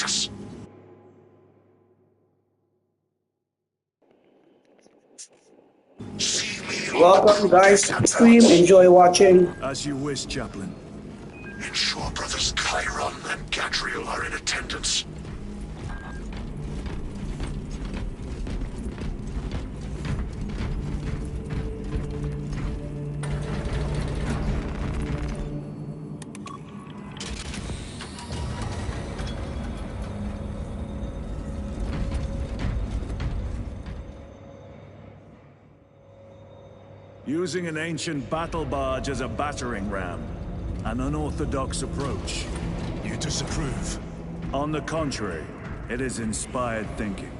us. See me on Welcome the guys to the prudent stream. approach. Enjoy watching. As you wish, Chaplain. Ensure brothers Chiron and Gadriel are in attendance. Using an ancient battle barge as a battering ram. An unorthodox approach. You disapprove? On the contrary, it is inspired thinking.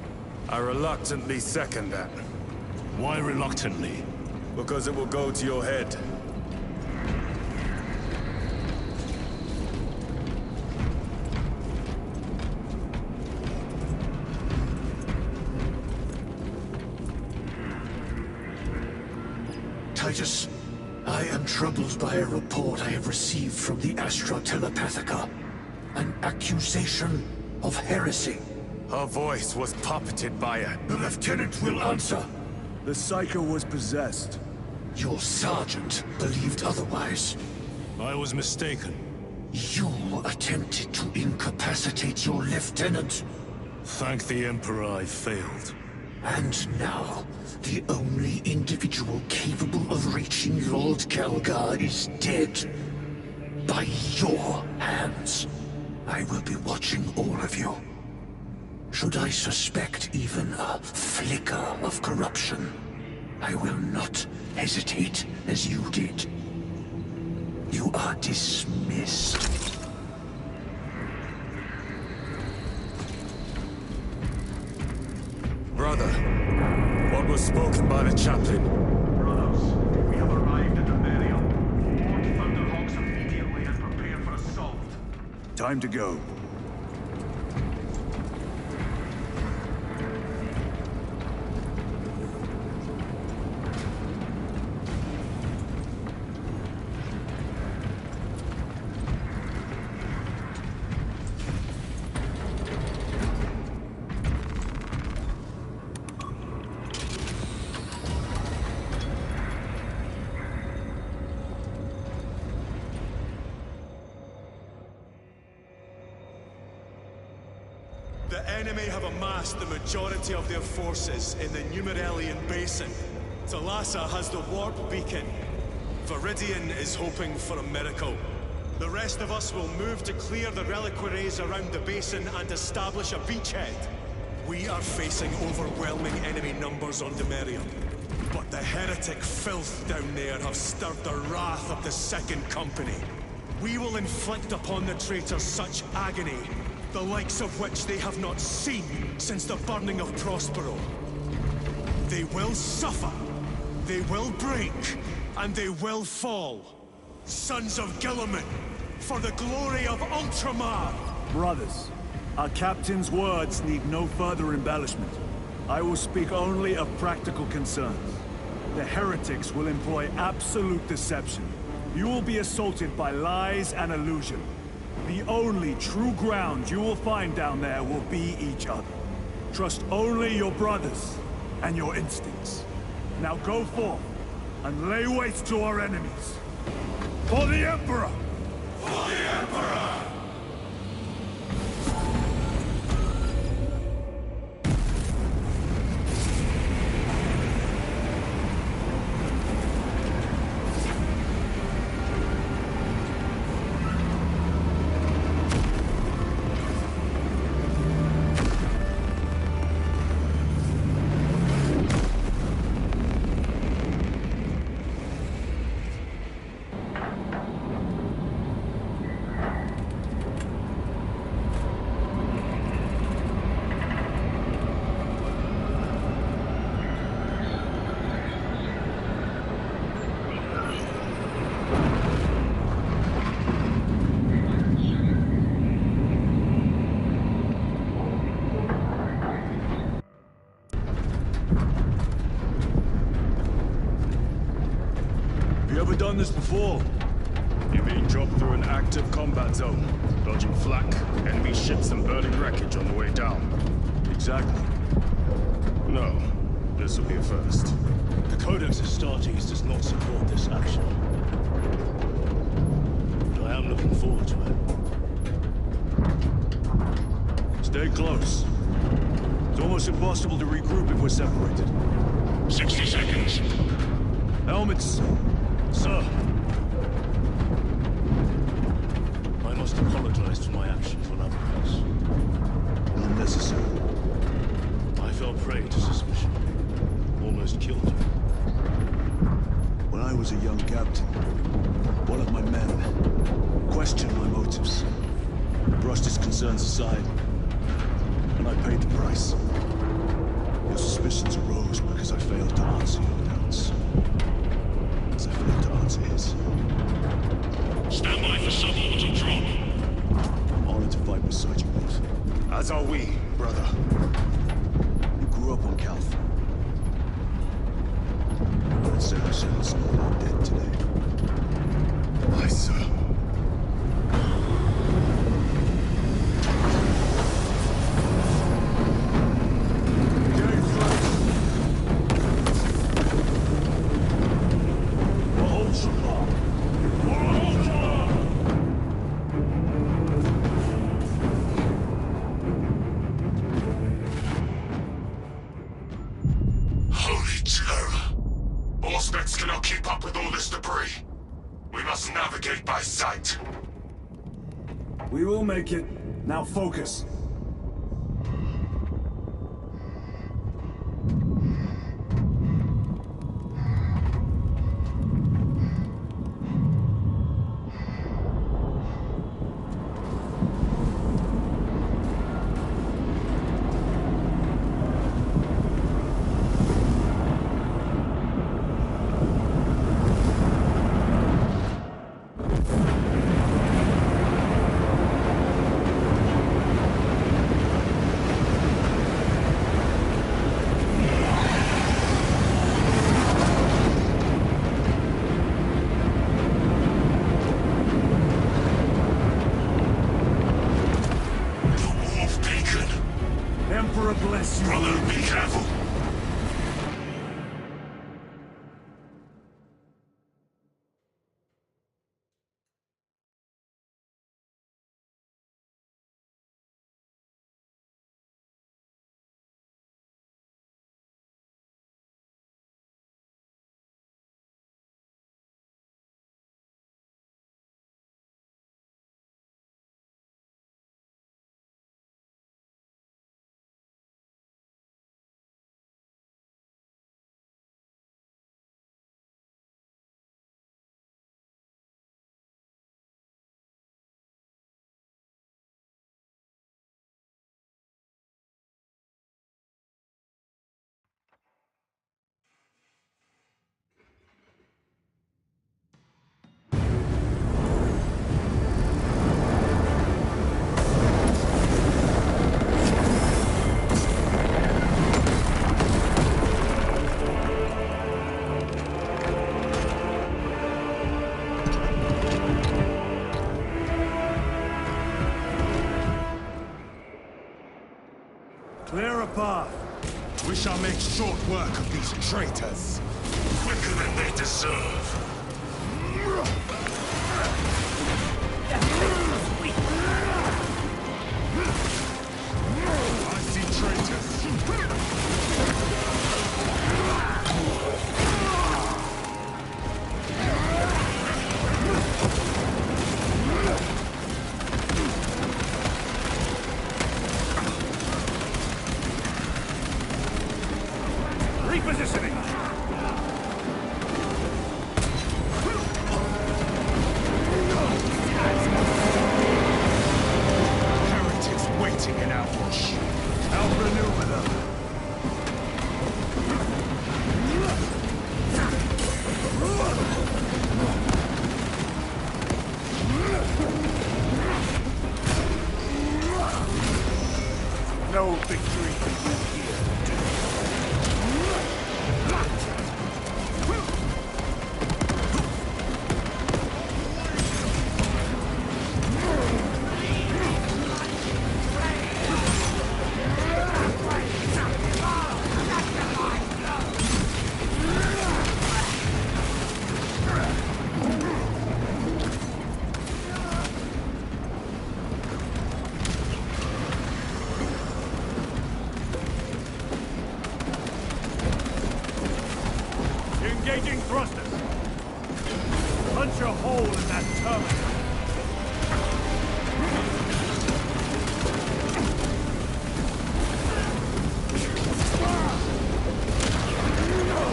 I reluctantly second that. Why reluctantly? Because it will go to your head. Titus, I am troubled by a report I have received from the Astra Telepathica. An accusation of heresy. Her voice was puppeted by it. The lieutenant will answer. The Psycho was possessed. Your sergeant believed otherwise. I was mistaken. You attempted to incapacitate your lieutenant. Thank the Emperor I failed. And now, the only individual capable of reaching Lord Kelgar is dead. By your hands. I will be watching all of you. Should I suspect even a flicker of corruption, I will not hesitate as you did. You are dismissed. Brother, what was spoken by the chaplain? Brothers, we have arrived at the burial. Board Thunderhawks immediately and prepare for assault. Time to go. The enemy have amassed the majority of their forces in the Numeralian Basin. Thalassa has the warp beacon. Viridian is hoping for a miracle. The rest of us will move to clear the reliquaries around the basin and establish a beachhead. We are facing overwhelming enemy numbers on Demerium. But the heretic filth down there have stirred the wrath of the Second Company. We will inflict upon the traitors such agony, the likes of which they have not seen since the burning of Prospero. They will suffer, they will break, and they will fall. Sons of Guilliman, for the glory of Ultramar! Brothers, our captain's words need no further embellishment. I will speak only of practical concerns. The heretics will employ absolute deception. You will be assaulted by lies and illusion. The only true ground you will find down there will be each other. Trust only your brothers and your instincts. Now go forth and lay waste to our enemies. For the Emperor! For the Emperor! Done this before. You're being dropped through an active combat zone, dodging flak, enemy ships and burning wreckage on the way down. Exactly. No, this will be a first. The Codex Astartes does not support this action. But I am looking forward to it. Stay close. It's almost impossible to regroup if we're separated. 60 seconds. Helmets! Sir! I must apologize for my actions on other place. Unnecessary. I fell prey to suspicion. Almost killed you. When I was a young captain, one of my men questioned my motives, brushed his concerns aside, and I paid the price. Your suspicions arose because I failed to answer your doubts. As I failed to answer his. Stand by for suborbital drop. I'm honored to fight beside you both. As are we, brother. You grew up on Calth. I'd say I settled some of our dead today. Aye, sir. Holy terror! Auspex cannot keep up with all this debris. We must navigate by sight. We will make it. Now focus. Emperor bless you. Brother, be careful. Clear a path. We shall make short work of these traitors. Quicker than they deserve. I see traitors. Repositioning. Punch a hole in that terminal!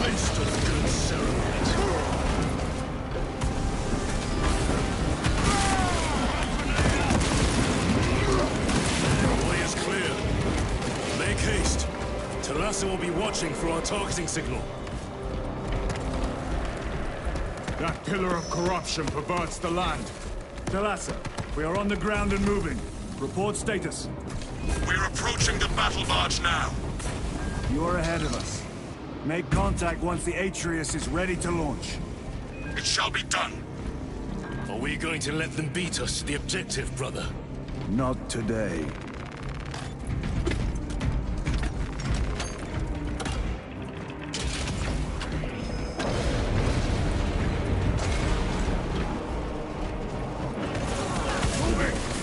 Waste of good ceremony. The way is clear. Make haste. Talassa will be watching for our targeting signal. That pillar of corruption perverts the land. Talassa, we are on the ground and moving. Report status. We're approaching the battle barge now. You are ahead of us. Make contact once the Atreus is ready to launch. It shall be done. Are we going to let them beat us to the objective, brother? Not today.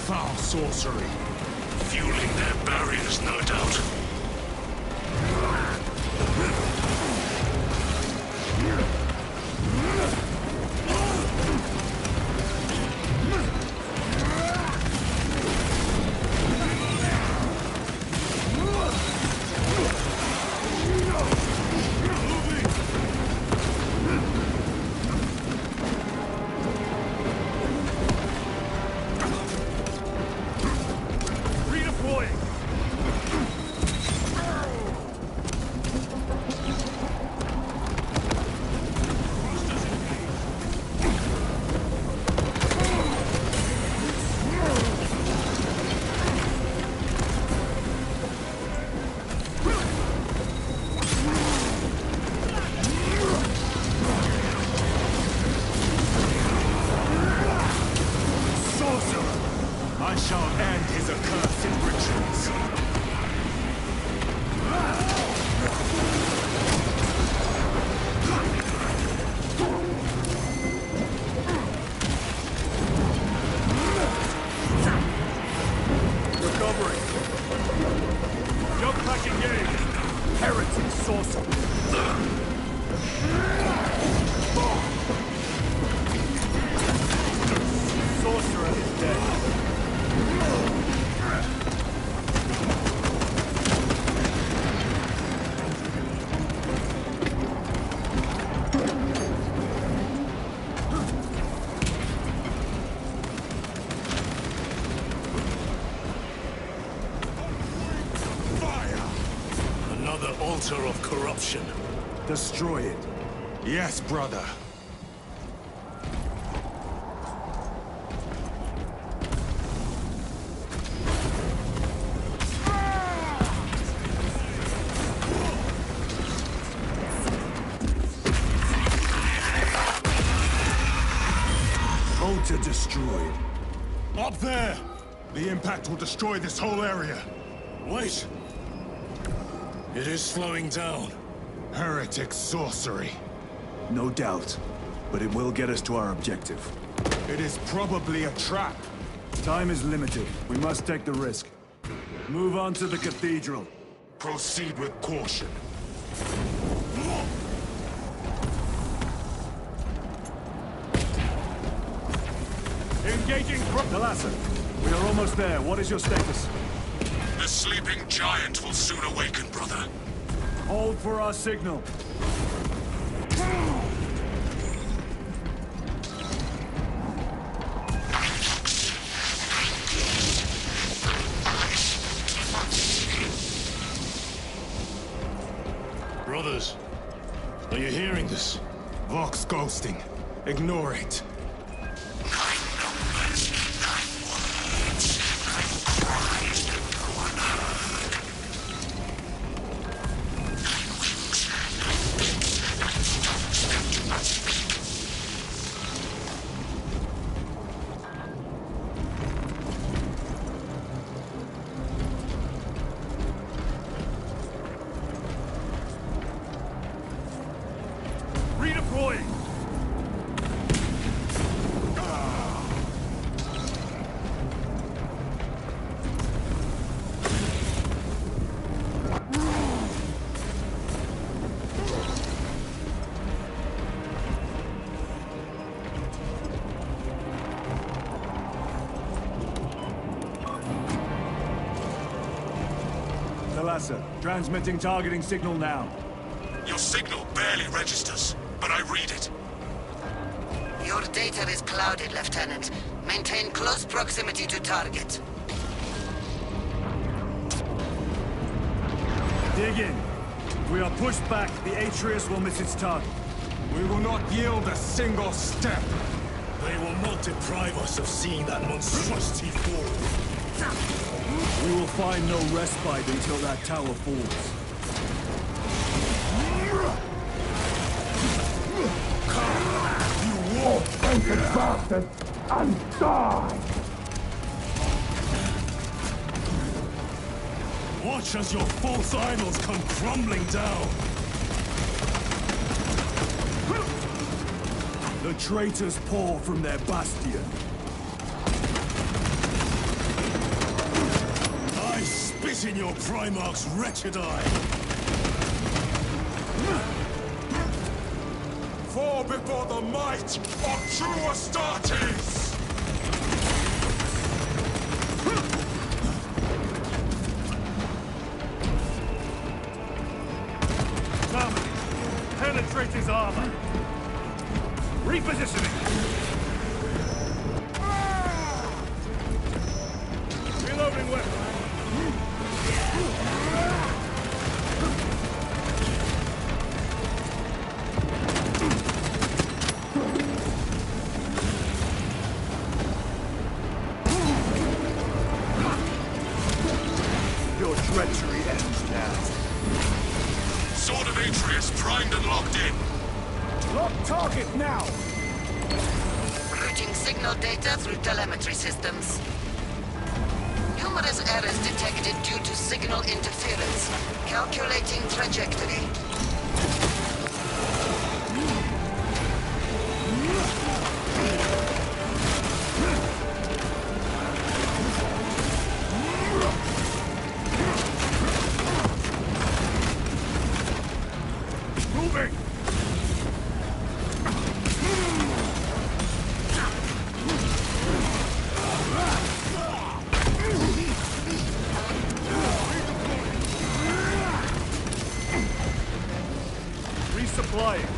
Foul sorcery. Fueling their barriers, no doubt. I shall end his accursed rituals. Recovering. Jump back engaged. Heretic sorcerer. Sorcerer is dead. Another altar of corruption. Destroy it. Yes, brother. Altar destroyed. Up there! The impact will destroy this whole area. Wait! It is slowing down. Heretic sorcery. No doubt. But it will get us to our objective. It is probably a trap. Time is limited. We must take the risk. Move on to the cathedral. Proceed with caution. Engaging Talassa, we are almost there. What is your status? The sleeping giant will soon awaken, brother. Hold for our signal. Brothers, are you hearing this? Vox ghosting. Ignore it. Redeploying! Thalassa. Transmitting targeting signal now. Your signal barely registers, but I read it. Your data is clouded, Lieutenant. Maintain close proximity to target. Dig in. If we are pushed back, the Atreus will miss its target. We will not yield a single step. They will not deprive us of seeing that monstrosity fall. We will find no respite until that tower falls. You war-fated bastard, and die! Watch as your false idols come crumbling down. The traitors pour from their bastion. I spit in your Primarch's wretched eye. Fall before the might of true Astartes! Penetrate his armor. Repositioning. Reloading weapon. Your treachery ends now. Sword of Atreus primed and locked in. Lock target now! Routing signal data through telemetry systems. Numerous errors detected due to signal interference. Calculating trajectory. Moving! Resupplying.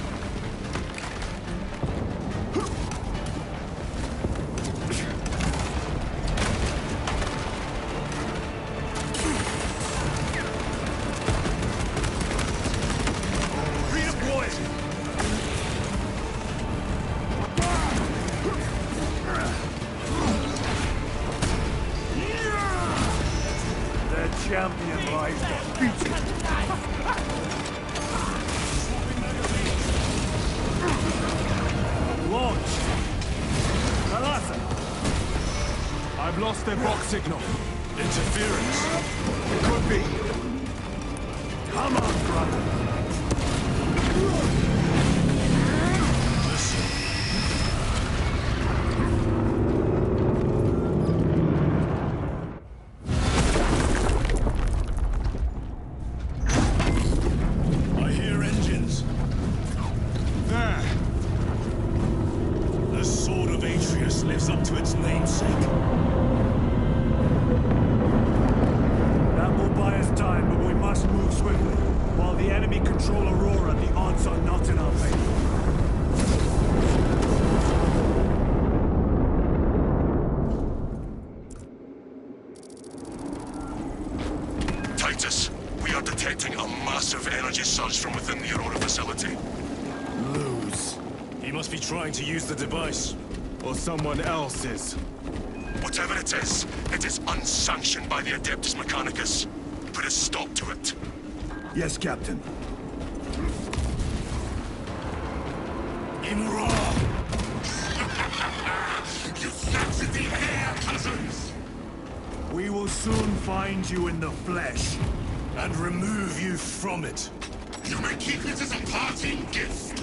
Champion lies defeated. Launch! Thalassa! I've lost their box signal. Interference. It could be. Come on, brother! Up to its namesake. That will buy us time, but we must move swiftly. While the enemy control Aurora, the odds are not in our favor. Titus, we are detecting a massive energy surge from within the Aurora facility. Lose. He must be trying to use the device. Or someone else's. Whatever it is unsanctioned by the Adeptus Mechanicus. Put a stop to it. Yes, Captain. Imra! You snatched the air, cousins! We will soon find you in the flesh. And remove you from it. You may keep it as a parting gift.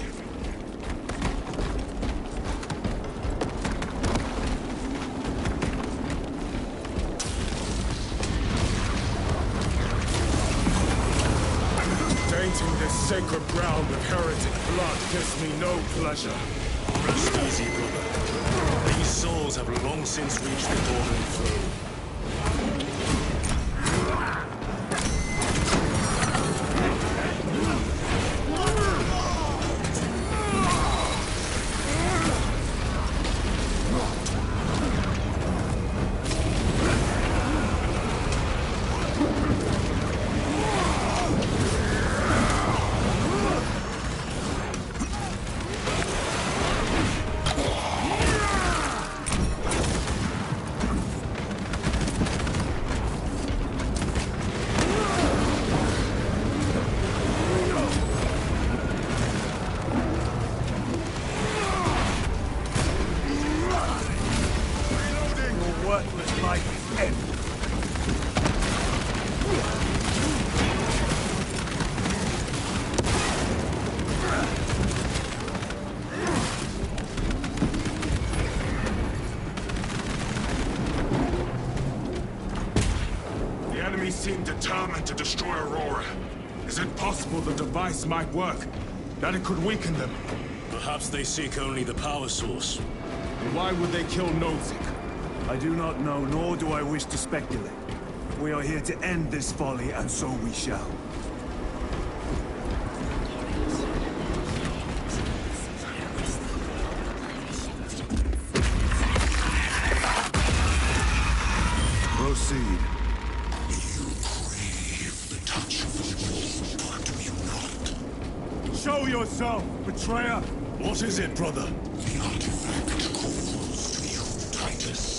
Tainting this sacred ground with heretic blood gives me no pleasure. Rest easy, brother. These souls have long since reached the golden throne. life is ended. The enemy seem determined to destroy Aurora. Is it possible the device might work? That it could weaken them? Perhaps they seek only the power source. Why would they kill Nozick? I do not know, nor do I wish to speculate. We are here to end this folly, and so we shall. Proceed. You crave the touch of evil, but do you not? Show yourself, betrayer! What is it, brother? The artifact calls to you, Titus.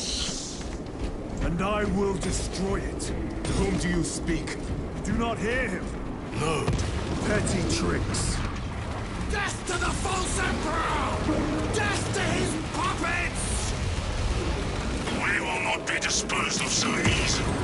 And I will destroy it. To whom do you speak? Do not hear him. No. Petty tricks. Death to the false emperor! Death to his puppets! We will not be disposed of so easily.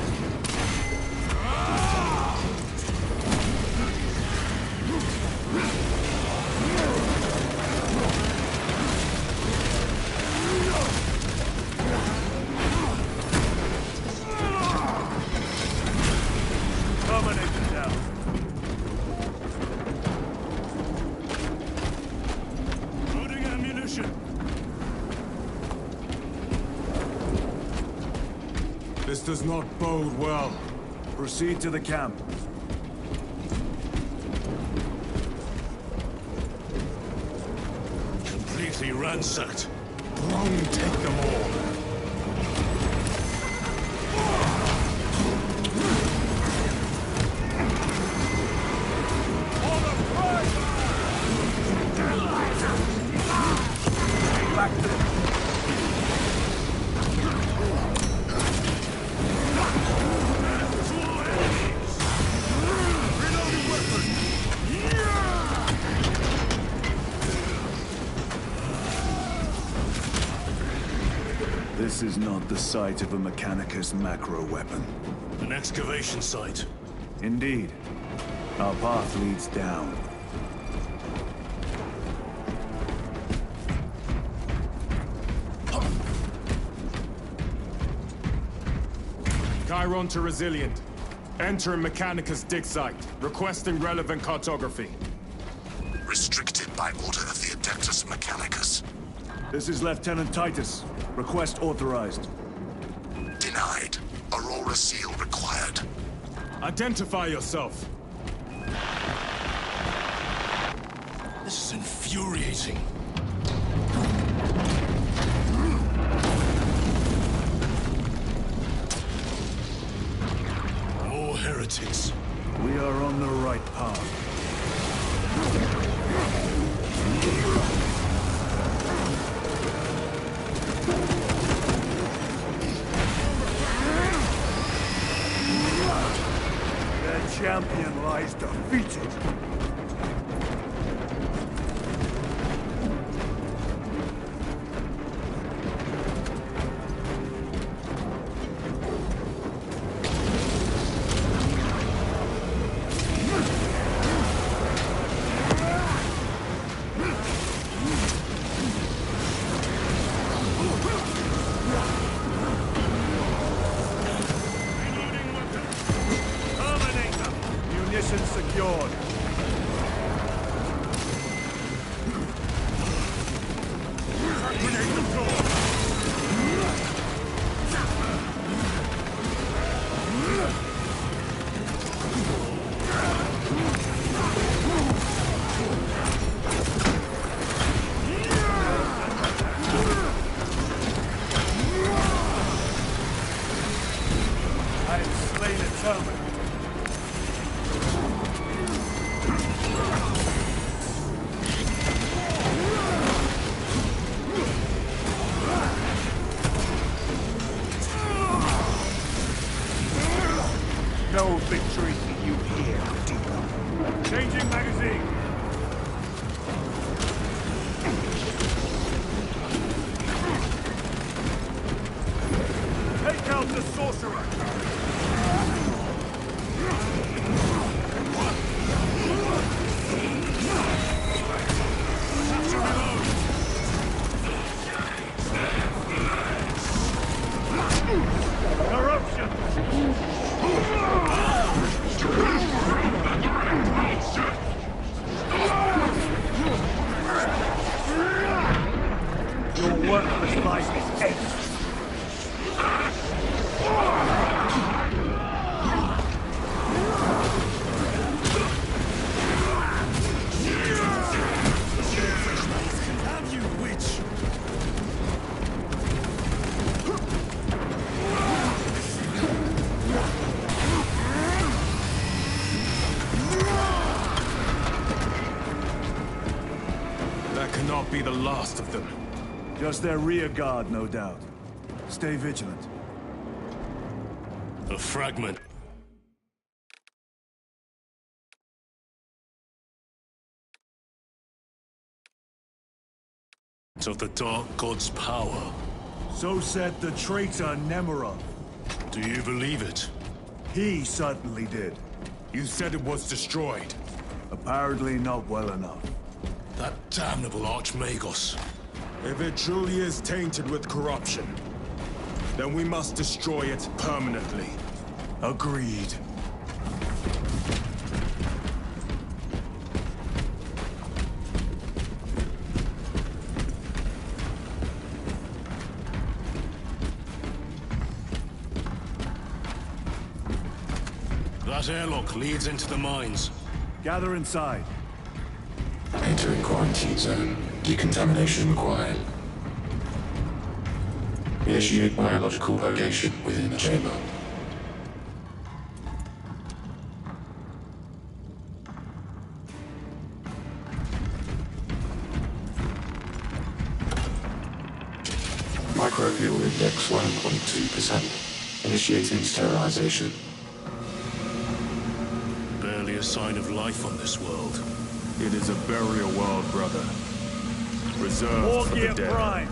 Terminator down. Loading ammunition. This does not bode well. Proceed to the camp. Completely ransacked. Wrong, take them all. This is not the site of a Mechanicus macro weapon. An excavation site. Indeed. Our path leads down. Chiron to Resilient. Enter Mechanicus dig site. Requesting relevant cartography. Restricted by order of the Adeptus Mechanicus. This is Lieutenant Titus. Request authorized. Denied. Aurora seal required. Identify yourself. This is infuriating. More heretics. We are on the right path. Their champion lies defeated. Munition secured. I have slain a Terminator. No victory for you here, Deacon. Changing magazine. Take out the sorcerer! Corruption! Your worthless life is ended. Have you, witch? That cannot be the last of them. Just their rear guard, no doubt. Stay vigilant. A fragment. Of the Dark God's power. So said the traitor Nemerov. Do you believe it? He certainly did. You said it was destroyed. Apparently not well enough. That damnable Archmagos. If it truly is tainted with corruption, then we must destroy it permanently. Agreed. That airlock leads into the mines. Gather inside. Entering quarantine zone. Decontamination required. Initiate biological purgation within the chamber. Microbial index 1.2%. Initiating sterilization. Barely a sign of life on this world. It is a burial world, brother. Reserved War for the Gear dead. Prime!